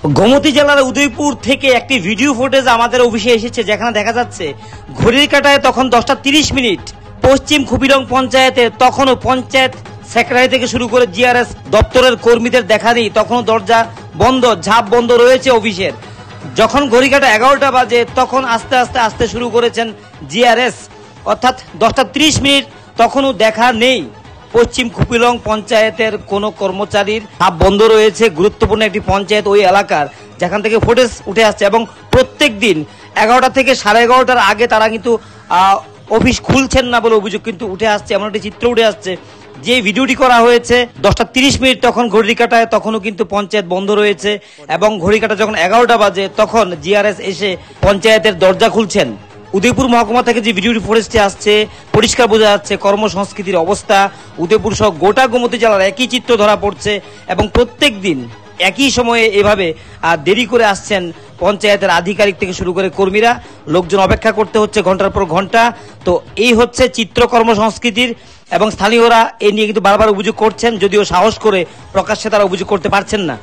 গোমতী জেলার উদয়পুর থেকে একটি ভিডিও ফুটেজ আমাদের অফিসে এসেছে, যেখানে দেখা যাচ্ছে ঘড়ির কাঁটায় তখন 10:30 পশ্চিম খুপিরং পঞ্চায়েতে তখনও পঞ্চায়েত সেক্রেটারি থেকে শুরু করে জিআরএস দপ্তরের কর্মীদের দেখা নেই, তখনও দরজা বন্ধ, ঝাঁপ বন্ধ রয়েছে অফিসের। যখন ঘড়ি কাঁটা 11টা বাজে তখন আস্তে আস্তে আসতে শুরু করেছেন জিআরএস, অর্থাৎ 10:30 তখনও দেখা নেই পশ্চিম খুপিলং পঞ্চায়েতের কোনো কর্মচারীর। হাব বন্ধ রয়েছে, গুরুত্বপূর্ণ একটি পঞ্চায়েত ওই এলাকার, যেখান থেকে ফুটেজ উঠে আসছে। এবং প্রত্যেক দিন 11টা থেকে 11:30টার আগে তারা কিন্তু অফিস খুলছেন না বলে অভিযোগ কিন্তু উঠে আসছে। এমন একটি চিত্র উঠে আসছে যে ভিডিওটি করা হয়েছে 10:30 তখন ঘড়ি কাঁটায় তখনও কিন্তু পঞ্চায়েত বন্ধ রয়েছে, এবং ঘড়ি কাঁটা যখন 11টা বাজে তখন জিআরএস এসে পঞ্চায়েতের দরজা খুলছেন। উদয়পুর মহকুমা থেকে যে ভিডিওটি ফুটেজটি আসছে পরিষ্কার বোঝা যাচ্ছে কর্মসংস্কৃতির অবস্থা উদয়পুর সহ গোটা গোমতী জেলার একই চিত্র ধরা পড়ছে, এবং প্রত্যেক দিন একই সময়ে এভাবে দেরি করে আসছেন পঞ্চায়েতের আধিকারিক থেকে শুরু করে কর্মীরা। লোকজন অপেক্ষা করতে হচ্ছে ঘন্টার পর ঘন্টা। তো এই হচ্ছে চিত্র কর্মসংস্কৃতির, এবং স্থানীয়রা এ নিয়ে কিন্তু বারবার অভিযোগ করছেন, যদিও সাহস করে প্রকাশ্যে তারা অভিযোগ করতে পারছেন না।